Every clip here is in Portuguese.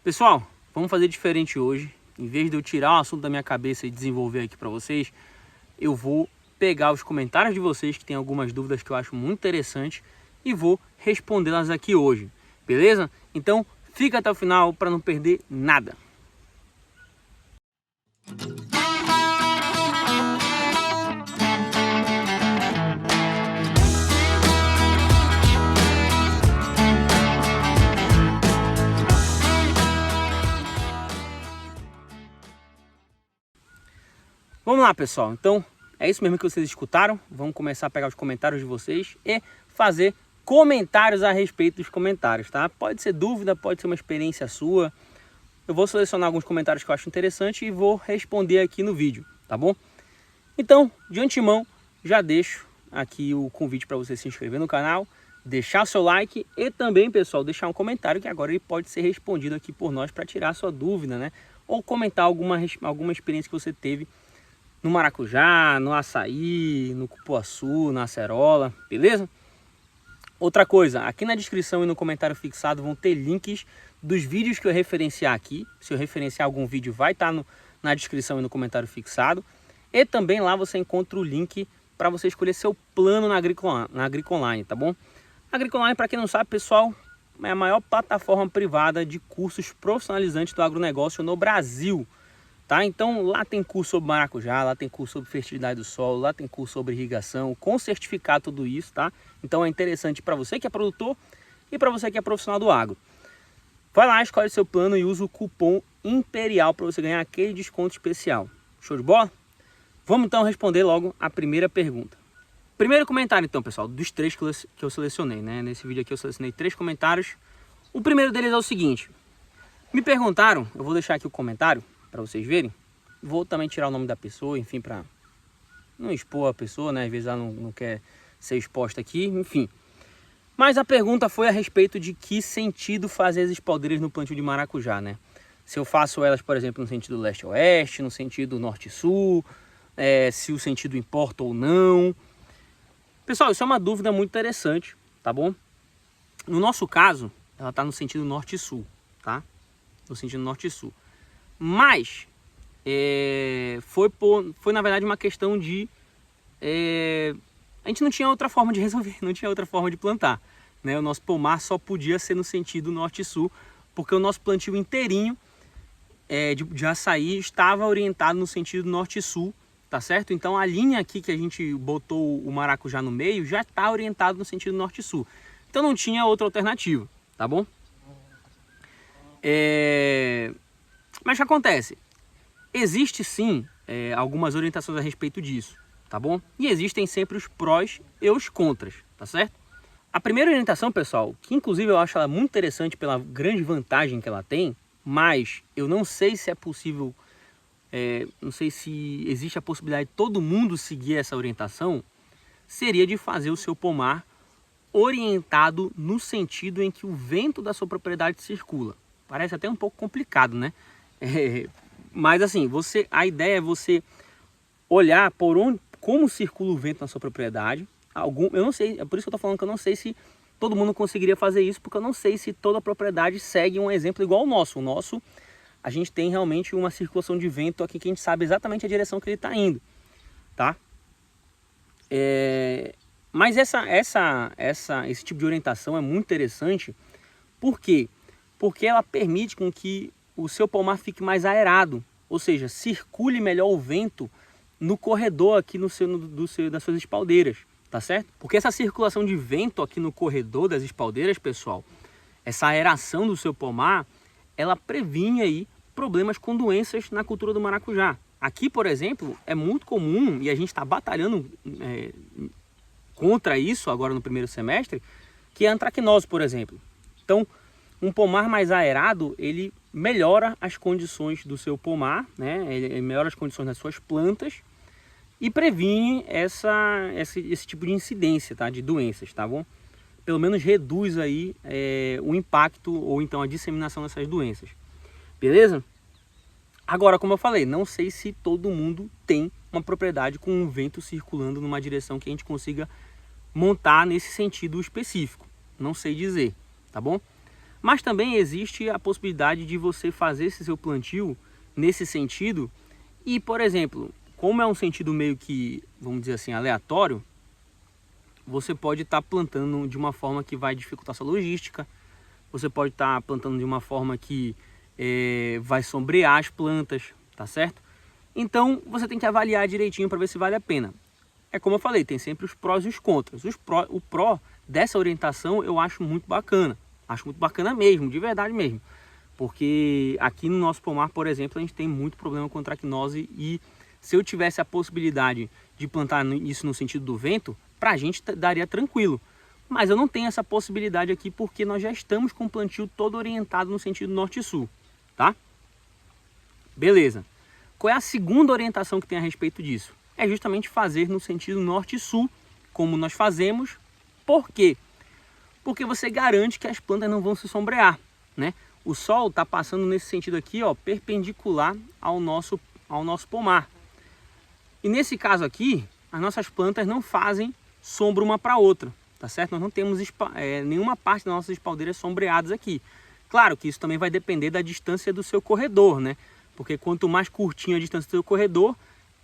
Pessoal, vamos fazer diferente hoje. Em vez de eu tirar o assunto da minha cabeça e desenvolver aqui para vocês, eu vou pegar os comentários de vocês que tem algumas dúvidas que eu acho muito interessante e vou respondê-las aqui hoje, beleza? Então fica até o final para não perder nada. Vamos lá, pessoal. Então, é isso mesmo que vocês escutaram. Vamos começar a pegar os comentários de vocês e fazer comentários a respeito dos comentários, tá? Pode ser dúvida, pode ser uma experiência sua. Eu vou selecionar alguns comentários que eu acho interessante e vou responder aqui no vídeo, tá bom? Então, de antemão, já deixo aqui o convite para você se inscrever no canal, deixar seu like e também, pessoal, deixar um comentário que agora ele pode ser respondido aqui por nós para tirar a sua dúvida, né? Ou comentar alguma experiência que você teve no maracujá, no açaí, no cupuaçu, na acerola, beleza? Outra coisa, aqui na descrição e no comentário fixado vão ter links dos vídeos que eu referenciar aqui. Se eu referenciar algum vídeo vai estar na descrição e no comentário fixado. E também lá você encontra o link para você escolher seu plano na Agricoline, tá bom? A Agricoline, para quem não sabe, pessoal, é a maior plataforma privada de cursos profissionalizantes do agronegócio no Brasil. Tá? Então lá tem curso sobre maracujá, lá tem curso sobre fertilidade do solo, lá tem curso sobre irrigação, com certificado tudo isso, tá? Então é interessante para você que é produtor e para você que é profissional do agro. Vai lá, escolhe seu plano e usa o cupom IMPERIAL para você ganhar aquele desconto especial. Show de bola? Vamos então responder logo a primeira pergunta. Primeiro comentário então, pessoal, dos três que eu selecionei, né? Nesse vídeo aqui eu selecionei 3 comentários. O primeiro deles é o seguinte. Me perguntaram, eu vou deixar aqui o comentário para vocês verem. Vou também tirar o nome da pessoa, enfim, para não expor a pessoa, né? Às vezes ela não quer ser exposta aqui, enfim. Mas a pergunta foi a respeito de que sentido fazer as espaldeiras no plantio de maracujá, né? Se eu faço elas, por exemplo, no sentido leste-oeste, no sentido norte-sul, se o sentido importa ou não. Pessoal, isso é uma dúvida muito interessante, tá bom? No nosso caso, ela está no sentido norte-sul, tá? No sentido norte-sul. Mas foi na verdade uma questão de a gente não tinha outra forma de resolver, não tinha outra forma de plantar, né? O nosso pomar só podia ser no sentido norte-sul, porque o nosso plantio inteirinho de açaí estava orientado no sentido norte-sul, tá certo? Então a linha aqui que a gente botou o maracujá no meio já está orientado no sentido norte-sul. Então não tinha outra alternativa, tá bom? Mas o que acontece? Existe sim algumas orientações a respeito disso, tá bom? E existem sempre os prós e os contras, tá certo? A primeira orientação, pessoal, que inclusive eu acho ela muito interessante pela grande vantagem que ela tem, mas eu não sei se é possível, não sei se existe a possibilidade de todo mundo seguir essa orientação, seria de fazer o seu pomar orientado no sentido em que o vento da sua propriedade circula. Parece até um pouco complicado, né? Mas assim, a ideia é você olhar como circula o vento na sua propriedade. Eu não sei, é por isso que eu estou falando que eu não sei se todo mundo conseguiria fazer isso, porque eu não sei se toda propriedade segue um exemplo igual ao nosso. O nosso, a gente tem realmente uma circulação de vento aqui que a gente sabe exatamente a direção que ele está indo, tá? Mas esse tipo de orientação é muito interessante. Por quê? Porque ela permite com que o seu pomar fique mais aerado, ou seja, circule melhor o vento no corredor aqui das suas espaldeiras, tá certo? Porque essa circulação de vento aqui no corredor das espaldeiras, pessoal, essa aeração do seu pomar, ela previne aí problemas com doenças na cultura do maracujá. Aqui, por exemplo, é muito comum, e a gente está batalhando contra isso agora no primeiro semestre, que é a antracnose, por exemplo. Então, um pomar mais aerado, ele melhora as condições do seu pomar, né? Ele melhora as condições das suas plantas e previne esse tipo de incidência, tá? De doenças, tá bom? Pelo menos reduz aí o impacto ou então a disseminação dessas doenças, beleza? Agora, como eu falei, não sei se todo mundo tem uma propriedade com um vento circulando numa direção que a gente consiga montar nesse sentido específico. Não sei dizer, tá bom? Mas também existe a possibilidade de você fazer esse seu plantio nesse sentido e, por exemplo, como é um sentido meio que, vamos dizer assim, aleatório, você pode estar plantando de uma forma que vai dificultar a sua logística, você pode estar plantando de uma forma que vai sombrear as plantas, tá certo? Então você tem que avaliar direitinho para ver se vale a pena. É como eu falei, tem sempre os prós e os contras. O pró dessa orientação eu acho muito bacana mesmo, de verdade mesmo. Porque aqui no nosso pomar, por exemplo, a gente tem muito problema com traquinose e se eu tivesse a possibilidade de plantar isso no sentido do vento, pra gente daria tranquilo. Mas eu não tenho essa possibilidade aqui porque nós já estamos com o plantio todo orientado no sentido norte e sul, tá? Beleza. Qual é a segunda orientação que tem a respeito disso? É justamente fazer no sentido norte e sul, como nós fazemos. Por quê? Porque você garante que as plantas não vão se sombrear, né? O sol está passando nesse sentido aqui, ó, perpendicular ao nosso pomar. E nesse caso aqui, as nossas plantas não fazem sombra uma para outra, tá certo? Nós não temos nenhuma parte das nossas espaldeiras sombreadas aqui. Claro que isso também vai depender da distância do seu corredor, né? Porque quanto mais curtinha a distância do seu corredor,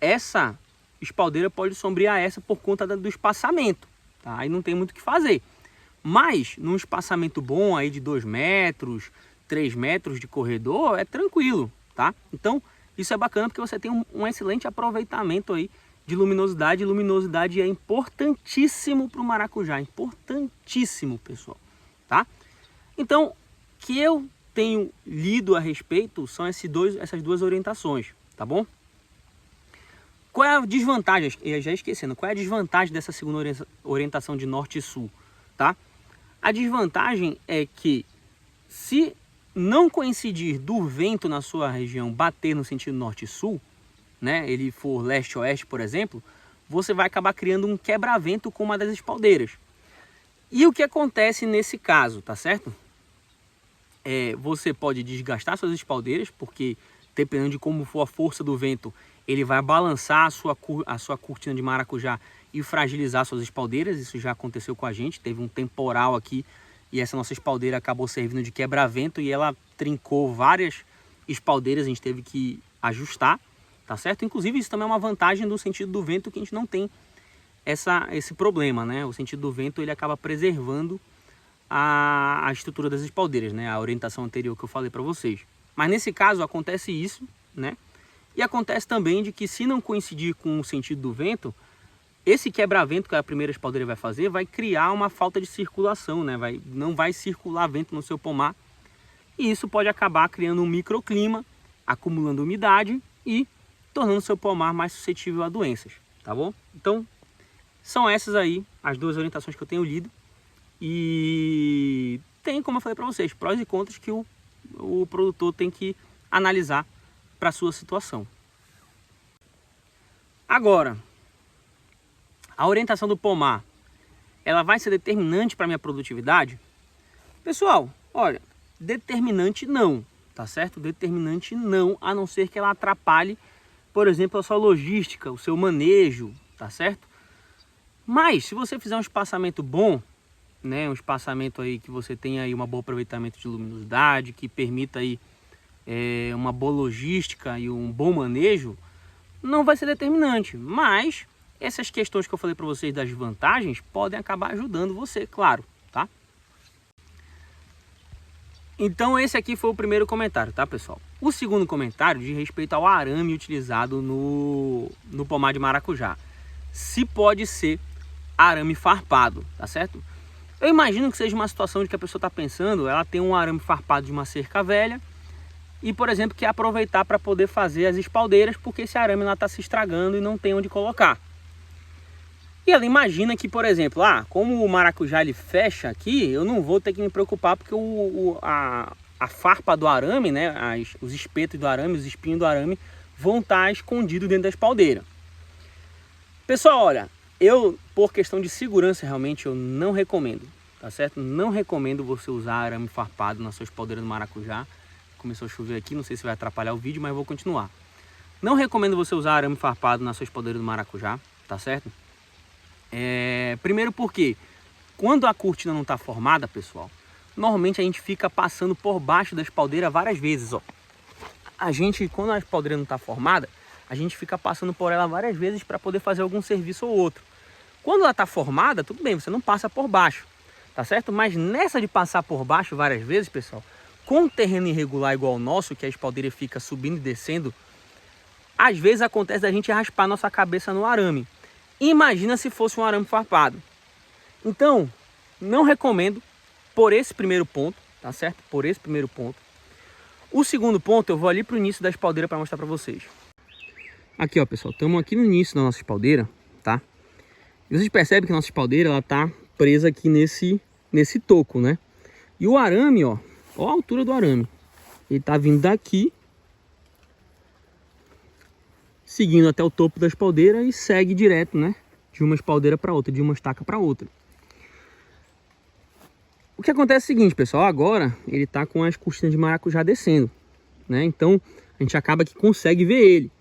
essa espaldeira pode sombrear essa por conta do espaçamento, tá? Aí não tem muito o que fazer. Mas num espaçamento bom aí de 2 metros, 3 metros de corredor, é tranquilo, tá? Então isso é bacana porque você tem um excelente aproveitamento aí de luminosidade. Luminosidade é importantíssimo para o maracujá, importantíssimo, pessoal, tá? Então, que eu tenho lido a respeito são essas duas orientações, tá bom? Qual é a desvantagem? Já esquecendo, qual é a desvantagem dessa segunda orientação de norte e sul, tá? A desvantagem é que se não coincidir do vento na sua região bater no sentido norte e sul, né, ele for leste-oeste, por exemplo, você vai acabar criando um quebra-vento com uma das espaldeiras. E o que acontece nesse caso, tá certo? Você pode desgastar suas espaldeiras, porque dependendo de como for a força do vento, ele vai balançar a sua cortina de maracujá e fragilizar suas espaldeiras. Isso já aconteceu com a gente, teve um temporal aqui e essa nossa espaldeira acabou servindo de quebra-vento e ela trincou várias espaldeiras, a gente teve que ajustar, tá certo? Inclusive isso também é uma vantagem do sentido do vento, que a gente não tem esse problema, né? O sentido do vento ele acaba preservando a estrutura das espaldeiras, né? A orientação anterior que eu falei para vocês. Mas nesse caso acontece isso, né? E acontece também de que se não coincidir com o sentido do vento, esse quebra-vento que a primeira espaldeira vai fazer vai criar uma falta de circulação, né? Não vai circular vento no seu pomar. E isso pode acabar criando um microclima, acumulando umidade e tornando o seu pomar mais suscetível a doenças, tá bom? Então, são essas aí as duas orientações que eu tenho lido. E tem, como eu falei para vocês, prós e contras que o produtor tem que analisar para a sua situação. Agora, a orientação do pomar, ela vai ser determinante para a minha produtividade? Pessoal, olha, determinante não, tá certo? Determinante não, a não ser que ela atrapalhe, por exemplo, a sua logística, o seu manejo, tá certo? Mas, se você fizer um espaçamento bom, né, um espaçamento aí que você tenha aí um bom aproveitamento de luminosidade, que permita aí uma boa logística e um bom manejo, não vai ser determinante. Mas essas questões que eu falei para vocês das vantagens podem acabar ajudando você, claro, tá? Então esse aqui foi o primeiro comentário, tá, pessoal? O segundo comentário diz respeito ao arame utilizado no pomar de maracujá. Se pode ser arame farpado, tá certo? Eu imagino que seja uma situação de que a pessoa está pensando, ela tem um arame farpado de uma cerca velha e, por exemplo, quer aproveitar para poder fazer as espaldeiras porque esse arame lá está se estragando e não tem onde colocar. E ela imagina que, por exemplo, como o maracujá ele fecha aqui, eu não vou ter que me preocupar porque a farpa do arame, né, os espetos do arame, os espinhos do arame vão estar escondidos dentro da espaldeira. Pessoal, olha, por questão de segurança, realmente eu não recomendo, tá certo? Não recomendo você usar arame farpado na sua espaldeira do maracujá. Começou a chover aqui, não sei se vai atrapalhar o vídeo, mas vou continuar. Não recomendo você usar arame farpado na sua espaldeira do maracujá, tá certo? Primeiro porque, quando a cortina não está formada, pessoal, normalmente a gente fica passando por baixo da espaldeira várias vezes, ó. Quando a espaldeira não está formada, a gente fica passando por ela várias vezes para poder fazer algum serviço ou outro. Quando ela está formada, tudo bem, você não passa por baixo, tá certo? Mas nessa de passar por baixo várias vezes, pessoal, com um terreno irregular igual ao nosso, que a espaldeira fica subindo e descendo, às vezes acontece da gente raspar nossa cabeça no arame. Imagina se fosse um arame farpado. Então, não recomendo por esse primeiro ponto, tá certo? Por esse primeiro ponto. O segundo ponto, eu vou ali para o início da espaldeira para mostrar para vocês. Aqui, ó, pessoal, estamos aqui no início da nossa espaldeira, tá? E vocês percebem que a nossa espaldeira, ela tá presa aqui nesse toco, né? E o arame, ó a altura do arame. Ele tá vindo daqui, seguindo até o topo da espaldeira e segue direto, né? De uma espaldeira para outra, de uma estaca para outra. O que acontece é o seguinte, pessoal, agora ele tá com as cortinas de maracujá descendo, né? Então a gente acaba que consegue ver ele.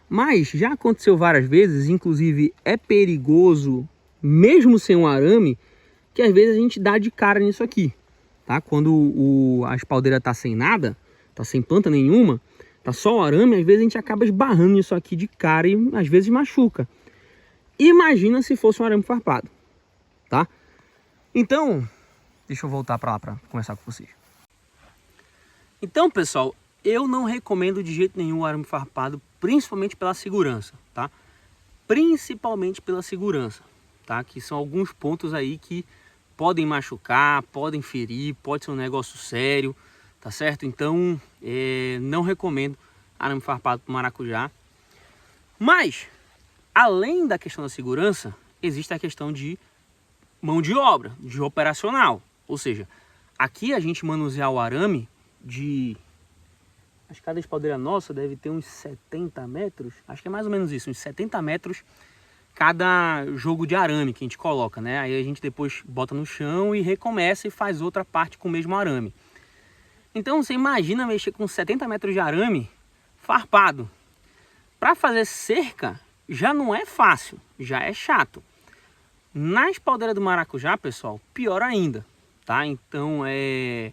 Mas já aconteceu várias vezes, inclusive é perigoso, mesmo sem um arame, que às vezes a gente dá de cara nisso aqui, tá? Quando a espaldeira tá sem nada, tá sem planta nenhuma, tá só o arame, às vezes a gente acaba esbarrando nisso aqui de cara e às vezes machuca. Imagina se fosse um arame farpado, tá? Então, deixa eu voltar para lá para conversar com vocês. Então, pessoal, eu não recomendo de jeito nenhum o arame farpado, principalmente pela segurança, tá? Principalmente pela segurança, tá? Que são alguns pontos aí que podem machucar, podem ferir, pode ser um negócio sério, tá certo? Então, não recomendo arame farpado para maracujá. Mas, além da questão da segurança, existe a questão de mão de obra, de operacional. Ou seja, aqui a gente manusear o arame de... Acho que cada espaldeira nossa deve ter uns 70 metros. Acho que é mais ou menos isso, uns 70 metros cada jogo de arame que a gente coloca, né? Aí a gente depois bota no chão e recomeça e faz outra parte com o mesmo arame. Então você imagina mexer com 70 metros de arame farpado. Para fazer cerca já não é fácil, já é chato. Na espaldeira do maracujá, pessoal, pior ainda, tá? Então é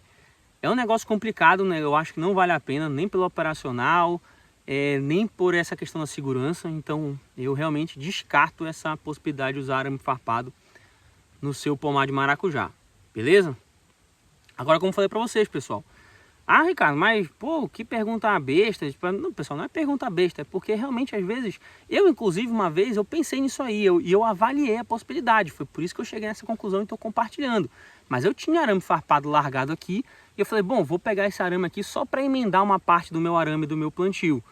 um negócio complicado, né? Eu acho que não vale a pena, nem pelo operacional, nem por essa questão da segurança. Então eu realmente descarto essa possibilidade de usar arame farpado no seu pomar de maracujá, beleza? Agora, como eu falei para vocês, pessoal, Ricardo, mas pô, que pergunta besta. Não, pessoal, não é pergunta besta, é porque realmente às vezes, inclusive uma vez eu pensei nisso aí, e eu avaliei a possibilidade, foi por isso que eu cheguei nessa conclusão e estou compartilhando. Mas eu tinha arame farpado largado aqui, e eu falei, bom, vou pegar esse arame aqui só para emendar uma parte do meu arame do meu plantio.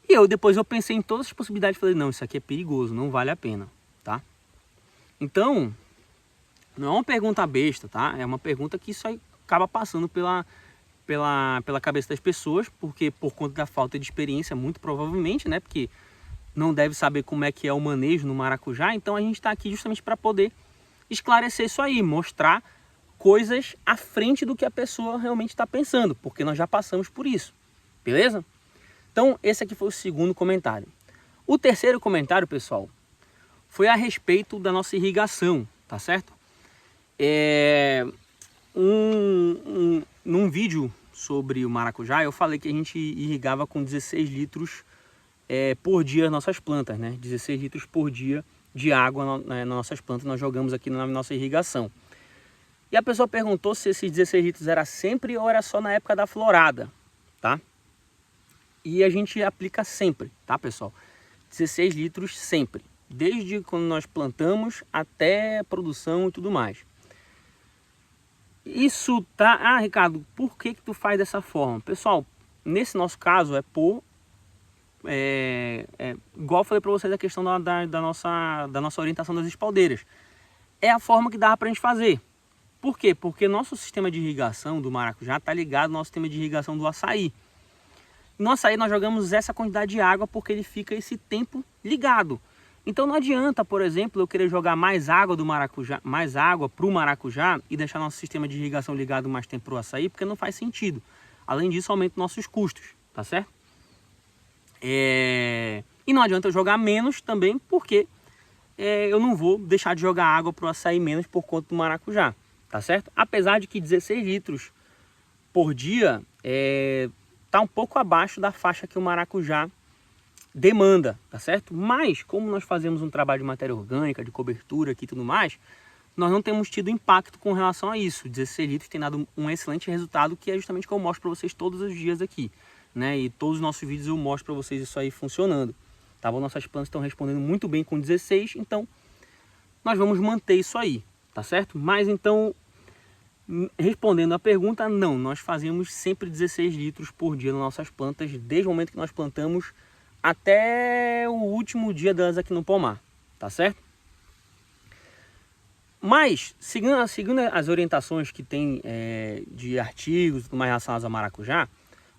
E depois eu pensei em todas as possibilidades e falei, não, isso aqui é perigoso, não vale a pena, tá? Então, não é uma pergunta besta, tá? É uma pergunta que só acaba passando pela cabeça das pessoas, porque por conta da falta de experiência, muito provavelmente, né? Porque não deve saber como é que é o manejo no maracujá. Então a gente está aqui justamente para poder esclarecer isso aí, mostrar coisas à frente do que a pessoa realmente está pensando, porque nós já passamos por isso, beleza? Então esse aqui foi o segundo comentário. O terceiro comentário, pessoal, foi a respeito da nossa irrigação, tá certo? Num vídeo sobre o maracujá, eu falei que a gente irrigava com 16 litros por dia as nossas plantas, né? 16 litros por dia de água nas nossas plantas, nós jogamos aqui na nossa irrigação. E a pessoa perguntou se esses 16 litros era sempre ou era só na época da florada, tá? E a gente aplica sempre, tá, pessoal? 16 litros sempre, desde quando nós plantamos até a produção e tudo mais. Isso tá... Ricardo, por que tu faz dessa forma? Pessoal, nesse nosso caso igual eu falei para vocês a questão da nossa orientação das espaldeiras. É a forma que dá para a gente fazer. Por quê? Porque nosso sistema de irrigação do maracujá está ligado ao nosso sistema de irrigação do açaí. No açaí nós jogamos essa quantidade de água porque ele fica esse tempo ligado. Então não adianta, por exemplo, eu querer jogar mais água para o maracujá e deixar nosso sistema de irrigação ligado mais tempo para o açaí, porque não faz sentido. Além disso, aumenta nossos custos, tá certo? E não adianta eu jogar menos também, porque eu não vou deixar de jogar água para o açaí menos por conta do maracujá, tá certo? Apesar de que 16 litros por dia tá um pouco abaixo da faixa que o maracujá demanda, tá certo? Mas como nós fazemos um trabalho de matéria orgânica, de cobertura aqui e tudo mais, nós não temos tido impacto com relação a isso. 16 litros tem dado um excelente resultado, que é justamente o que eu mostro para vocês todos os dias aqui, né? E todos os nossos vídeos eu mostro para vocês isso aí funcionando, tá bom? Nossas plantas estão respondendo muito bem com 16, então nós vamos manter isso aí, tá certo? Mas então, respondendo a pergunta, não, nós fazemos sempre 16 litros por dia nas nossas plantas, desde o momento que nós plantamos até o último dia delas aqui no pomar, tá certo? Mas, seguindo as orientações que tem de artigos e tudo mais relacionados ao maracujá,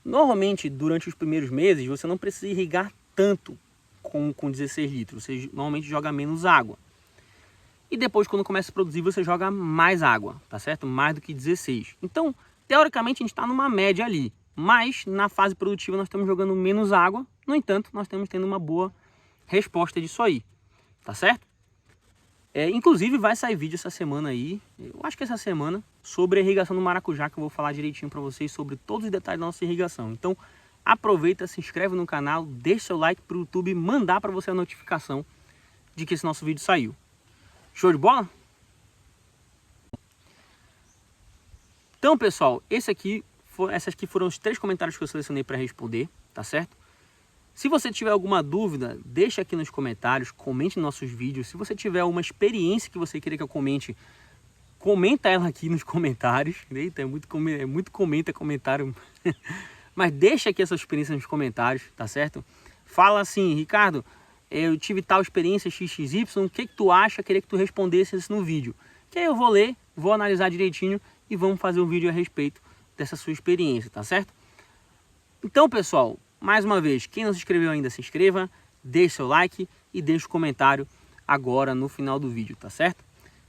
normalmente durante os primeiros meses você não precisa irrigar tanto com 16 litros, você normalmente joga menos água. E depois, quando começa a produzir, você joga mais água, tá certo? Mais do que 16. Então, teoricamente, a gente está numa média ali. Mas, na fase produtiva, nós estamos jogando menos água. No entanto, nós estamos tendo uma boa resposta disso aí, tá certo? Inclusive, vai sair vídeo essa semana aí, eu acho que essa semana, sobre a irrigação do maracujá, que eu vou falar direitinho para vocês sobre todos os detalhes da nossa irrigação. Então, aproveita, se inscreve no canal, deixa seu like para o YouTube mandar para você a notificação de que esse nosso vídeo saiu. Show de bola? Então, pessoal, essas aqui foram os 3 comentários que eu selecionei para responder, tá certo? Se você tiver alguma dúvida, deixa aqui nos comentários, comente nos nossos vídeos. Se você tiver uma experiência que você queira que eu comente, comenta ela aqui nos comentários. Eita, é muito comentário. Mas deixa aqui essa experiência nos comentários, tá certo? Fala assim, Ricardo, eu tive tal experiência XXY, o que tu acha? Queria que tu respondesse isso no vídeo. Que aí eu vou ler, vou analisar direitinho e vamos fazer um vídeo a respeito dessa sua experiência, tá certo? Então, pessoal, mais uma vez, quem não se inscreveu ainda, se inscreva, deixe seu like e deixe o comentário agora no final do vídeo, tá certo?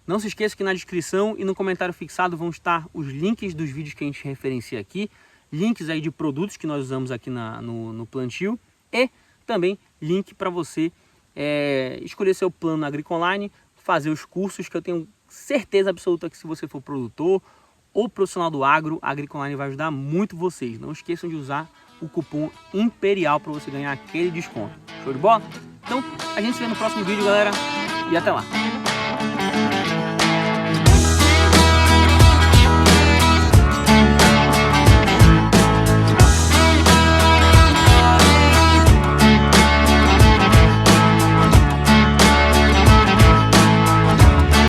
Não se esqueça que na descrição e no comentário fixado vão estar os links dos vídeos que a gente referencia aqui, links aí de produtos que nós usamos aqui no plantio e também link para você escolher seu plano na Agricoline, fazer os cursos, que eu tenho certeza absoluta que se você for produtor ou profissional do agro, a Agricoline vai ajudar muito vocês. Não esqueçam de usar o cupom IMPERIAL para você ganhar aquele desconto. Show de bola? Então, a gente se vê no próximo vídeo, galera, e até lá!